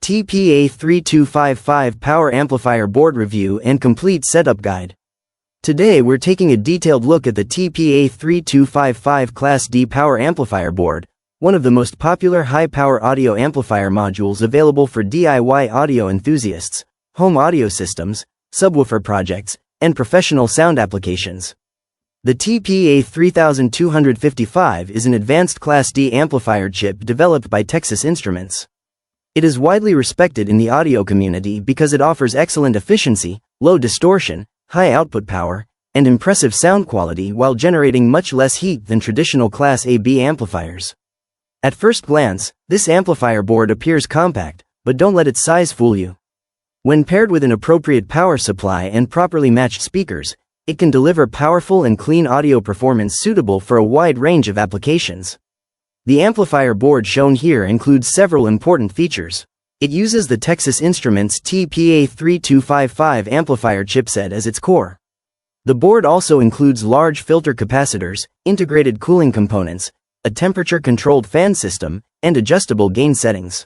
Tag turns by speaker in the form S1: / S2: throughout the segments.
S1: TPA3255 Power Amplifier Board Review and Complete Setup Guide. Today we're taking a detailed look at the TPA3255 Class D Power Amplifier Board, one of the most popular high-power audio amplifier modules available for DIY audio enthusiasts, home audio systems, subwoofer projects, and professional sound applications. The TPA3255 is an advanced Class D amplifier chip developed by Texas Instruments. It is widely respected in the audio community because it offers excellent efficiency, low distortion, high output power, and impressive sound quality while generating much less heat than traditional Class AB amplifiers. At first glance, this amplifier board appears compact, but don't let its size fool you. When paired with an appropriate power supply and properly matched speakers, it can deliver powerful and clean audio performance suitable for a wide range of applications. The amplifier board shown here includes several important features. It uses the Texas Instruments TPA3255 amplifier chipset as its core. The board also includes large filter capacitors, integrated cooling components, a temperature-controlled fan system, and adjustable gain settings.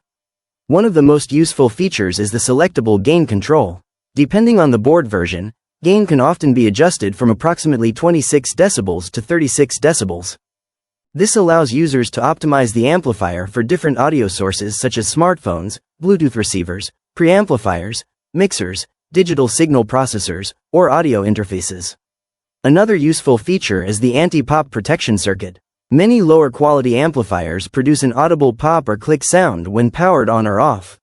S1: One of the most useful features is the selectable gain control. Depending on the board version, gain can often be adjusted from approximately 26 decibels to 36 decibels. This allows users to optimize the amplifier for different audio sources such as smartphones, Bluetooth receivers, preamplifiers, mixers, digital signal processors, or audio interfaces. Another useful feature is the anti-pop protection circuit. Many lower-quality amplifiers produce an audible pop or click sound when powered on or off.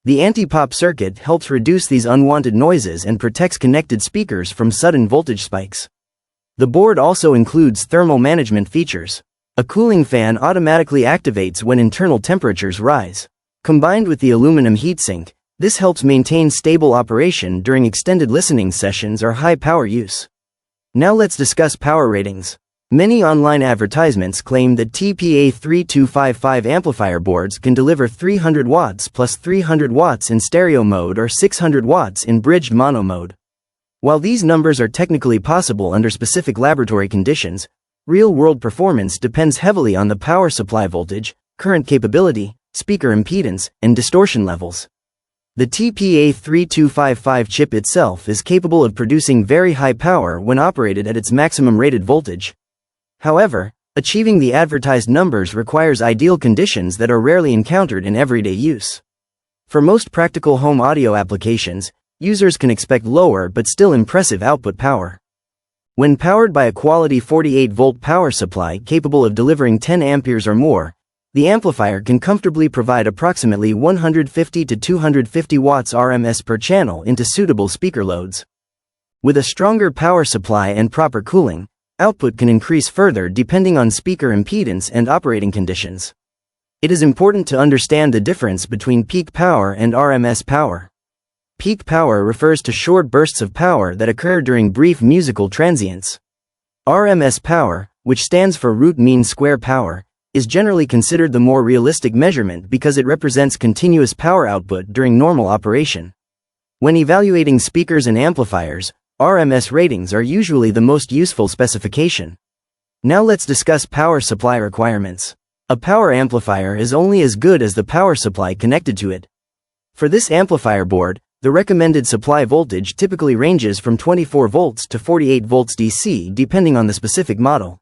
S1: The anti-pop circuit helps reduce these unwanted noises and protects connected speakers from sudden voltage spikes. The board also includes thermal management features. A cooling fan automatically activates when internal temperatures rise. Combined with the aluminum heatsink, this helps maintain stable operation during extended listening sessions or high-power use. Now let's discuss power ratings. Many online advertisements claim that TPA3255 amplifier boards can deliver 300 watts plus 300 watts in stereo mode or 600 watts in bridged mono mode. While these numbers are technically possible under specific laboratory conditions, real-world performance depends heavily on the power supply voltage, current capability, speaker impedance, and distortion levels. The TPA3255 chip itself is capable of producing very high power when operated at its maximum rated voltage. However, achieving the advertised numbers requires ideal conditions that are rarely encountered in everyday use. For most practical home audio applications, users can expect lower but still impressive output power. When powered by a quality 48-volt power supply capable of delivering 10 amperes or more, the amplifier can comfortably provide approximately 150 to 250 watts RMS per channel into suitable speaker loads. With a stronger power supply and proper cooling, output can increase further depending on speaker impedance and operating conditions. It is important to understand the difference between peak power and RMS power. Peak power refers to short bursts of power that occur during brief musical transients. RMS power, which stands for root mean square power, is generally considered the more realistic measurement because it represents continuous power output during normal operation. When evaluating speakers and amplifiers, RMS ratings are usually the most useful specification. Now let's discuss power supply requirements. A power amplifier is only as good as the power supply connected to it. For this amplifier board, the recommended supply voltage typically ranges from 24 volts to 48 volts DC depending on the specific model.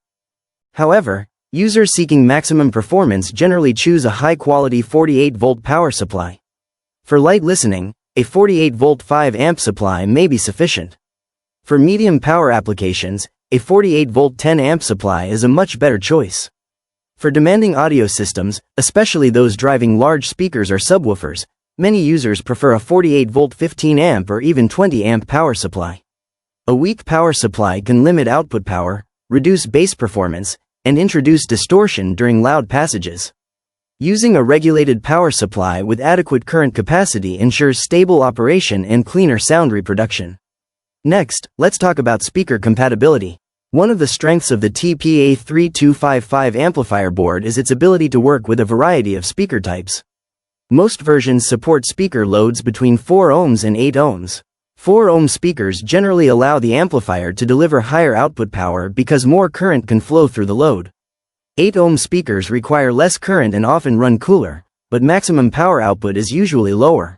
S1: However, users seeking maximum performance generally choose a high-quality 48-volt power supply. For light listening, a 48-volt 5-amp supply may be sufficient. For medium power applications, a 48-volt 10-amp supply is a much better choice. For demanding audio systems, especially those driving large speakers or subwoofers, many users prefer a 48-volt 15-amp or even 20-amp power supply. A weak power supply can limit output power, reduce bass performance, and introduce distortion during loud passages. Using a regulated power supply with adequate current capacity ensures stable operation and cleaner sound reproduction. Next, let's talk about speaker compatibility. One of the strengths of the TPA3255 amplifier board is its ability to work with a variety of speaker types. Most versions support speaker loads between 4 ohms and 8 ohms. 4-ohm speakers generally allow the amplifier to deliver higher output power because more current can flow through the load. 8-ohm speakers require less current and often run cooler, but maximum power output is usually lower.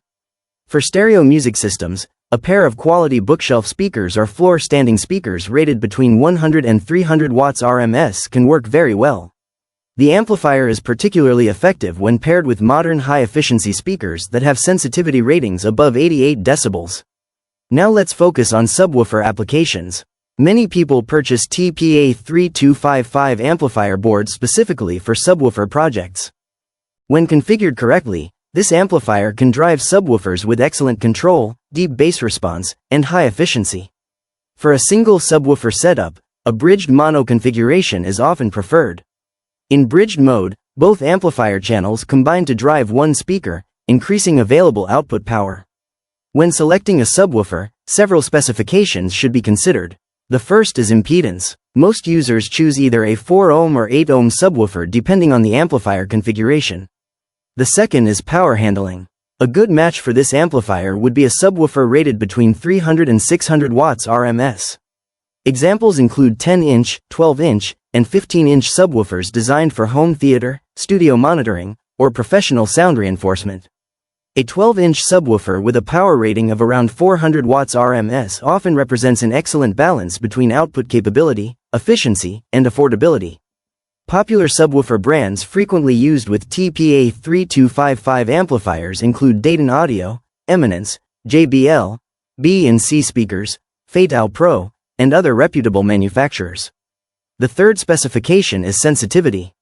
S1: For stereo music systems, a pair of quality bookshelf speakers or floor-standing speakers rated between 100 and 300 watts RMS can work very well. The amplifier is particularly effective when paired with modern high-efficiency speakers that have sensitivity ratings above 88 decibels. Now let's focus on subwoofer applications. Many people purchase TPA3255 amplifier boards specifically for subwoofer projects. When configured correctly, this amplifier can drive subwoofers with excellent control, deep bass response, and high efficiency. For a single subwoofer setup, a bridged mono configuration is often preferred. In bridged mode, both amplifier channels combine to drive one speaker, increasing available output power. When selecting a subwoofer, several specifications should be considered. The first is impedance. Most users choose either a 4 ohm or 8 ohm subwoofer depending on the amplifier configuration. The second is power handling. A good match for this amplifier would be a subwoofer rated between 300 and 600 watts RMS. Examples include 10-inch, 12-inch, and 15-inch subwoofers designed for home theater, studio monitoring, or professional sound reinforcement. A 12-inch subwoofer with a power rating of around 400 watts RMS often represents an excellent balance between output capability, efficiency, and affordability. Popular subwoofer brands frequently used with TPA3255 amplifiers include Dayton Audio, Eminence, JBL, B&C Speakers, Fatal Pro, and other reputable manufacturers. The third specification is sensitivity.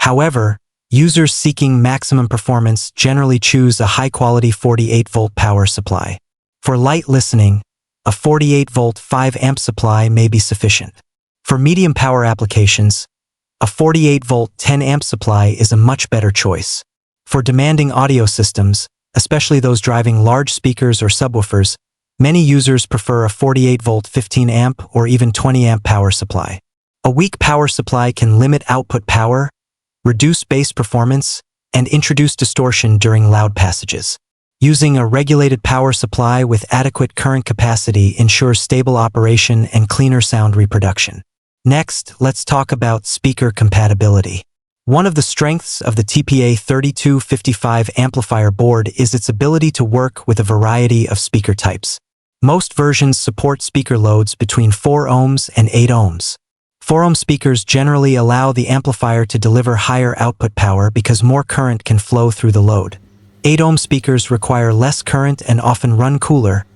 S2: However, users seeking maximum performance generally choose a high-quality 48-volt power supply. For light listening, a 48-volt 5-amp supply may be sufficient. For medium power applications, a 48-volt 10-amp supply is a much better choice. For demanding audio systems, especially those driving large speakers or subwoofers, many users prefer a 48-volt 15-amp or even 20-amp power supply. A weak power supply can limit output power, reduce bass performance, and introduce distortion during loud passages. Using a regulated power supply with adequate current capacity ensures stable operation and cleaner sound reproduction. Next, let's talk about speaker compatibility. One of the strengths of the TPA3255 amplifier board is its ability to work with a variety of speaker types. Most versions support speaker loads between 4 ohms and 8 ohms. 4-ohm speakers generally allow the amplifier to deliver higher output power because more current can flow through the load. 8-ohm speakers require less current and often run cooler,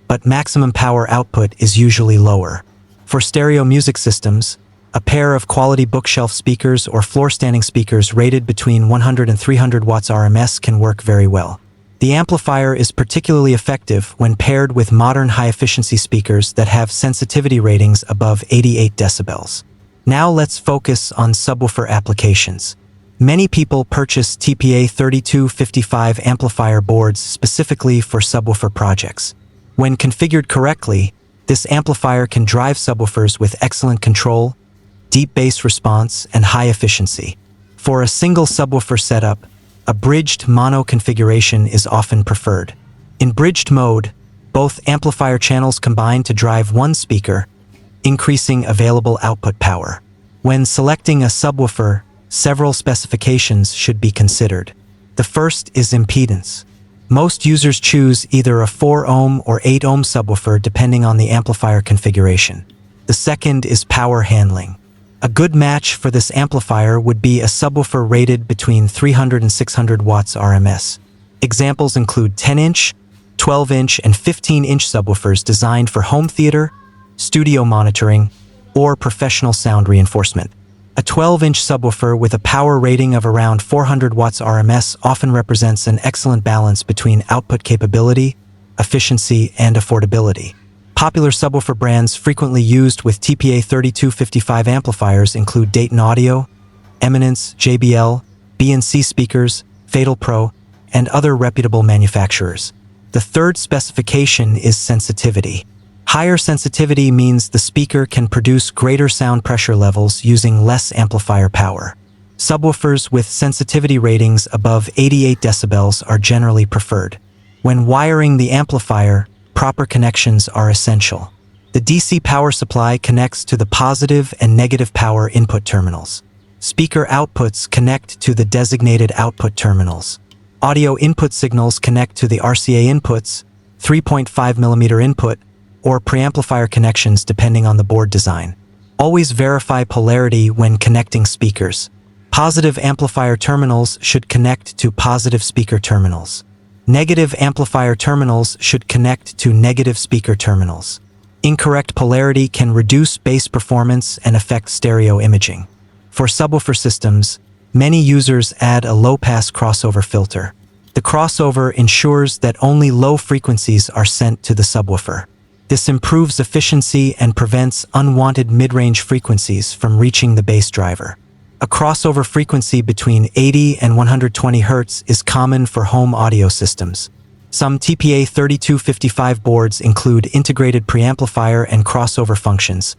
S2: but maximum power output is usually lower. For stereo music systems, a pair of quality bookshelf speakers or floor-standing speakers rated between 100 and 300 watts RMS can work very well. The amplifier is particularly effective when paired with modern high-efficiency speakers that have sensitivity ratings above 88 decibels. Now let's focus on subwoofer applications. Many people purchase TPA3255 amplifier boards specifically for subwoofer projects. When configured correctly, this amplifier can drive subwoofers with excellent control, deep bass response, and high efficiency. For a single subwoofer setup, a bridged mono configuration is often preferred. In bridged mode, both amplifier channels combine to drive one speaker, increasing available output power. When selecting a subwoofer, several specifications should be considered. The first is impedance. Most users choose either a 4 ohm or 8 ohm subwoofer depending on the amplifier configuration. The second is power handling. A good match for this amplifier would be a subwoofer rated between 300 and 600 watts RMS. Examples include 10-inch, 12-inch, and 15-inch subwoofers designed for home theater, studio monitoring, or professional sound reinforcement. A 12-inch subwoofer with a power rating of around 400 watts RMS often represents an excellent balance between output capability, efficiency, and affordability. Popular subwoofer brands frequently used with TPA3255 amplifiers include Dayton Audio, Eminence, JBL, B&C Speakers, Fatal Pro, and other reputable manufacturers. The third specification is sensitivity. Higher sensitivity means the speaker can produce greater sound pressure levels using less amplifier power. Subwoofers with sensitivity ratings above 88 decibels are generally preferred. When wiring the amplifier, proper connections are essential. The DC power supply connects to the positive and negative power input terminals. Speaker outputs connect to the designated output terminals. Audio input signals connect to the RCA inputs, 3.5mm input, or preamplifier connections depending on the board design. Always verify polarity when connecting speakers. Positive amplifier terminals should connect to positive speaker terminals. Negative amplifier terminals should connect to negative speaker terminals. Incorrect polarity can reduce bass performance and affect stereo imaging. For subwoofer systems, many users add a low-pass crossover filter. The crossover ensures that only low frequencies are sent to the subwoofer. This improves efficiency and prevents unwanted mid-range frequencies from reaching the bass driver. A crossover frequency between 80 and 120 Hz is common for home audio systems. Some TPA3255 boards include integrated preamplifier and crossover functions,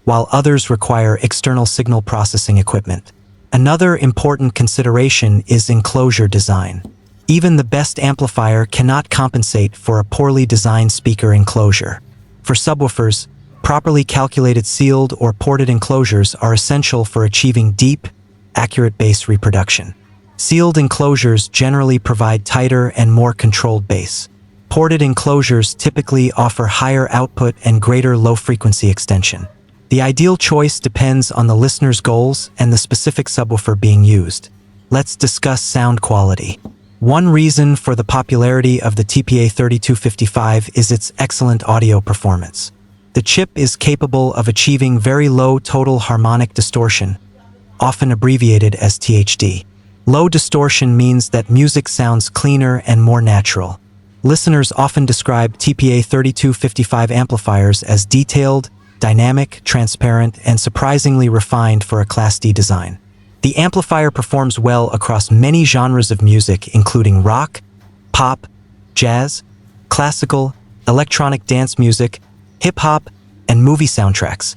S2: while others require external signal processing equipment. Another important consideration is enclosure design. Even the best amplifier cannot compensate for a poorly designed speaker enclosure. For subwoofers, properly calculated sealed or ported enclosures are essential for achieving deep, accurate bass reproduction. Sealed enclosures generally provide tighter and more controlled bass. Ported enclosures typically offer higher output and greater low-frequency extension. The ideal choice depends on the listener's goals and the specific subwoofer being used. Let's discuss sound quality. One reason for the popularity of the TPA3255 is its excellent audio performance. The chip is capable of achieving very low total harmonic distortion, often abbreviated as THD. Low distortion means that music sounds cleaner and more natural. Listeners often describe TPA3255 amplifiers as detailed, dynamic, transparent, and surprisingly refined for a Class D design. The amplifier performs well across many genres of music, including rock, pop, jazz, classical, electronic dance music, hip-hop, and movie soundtracks.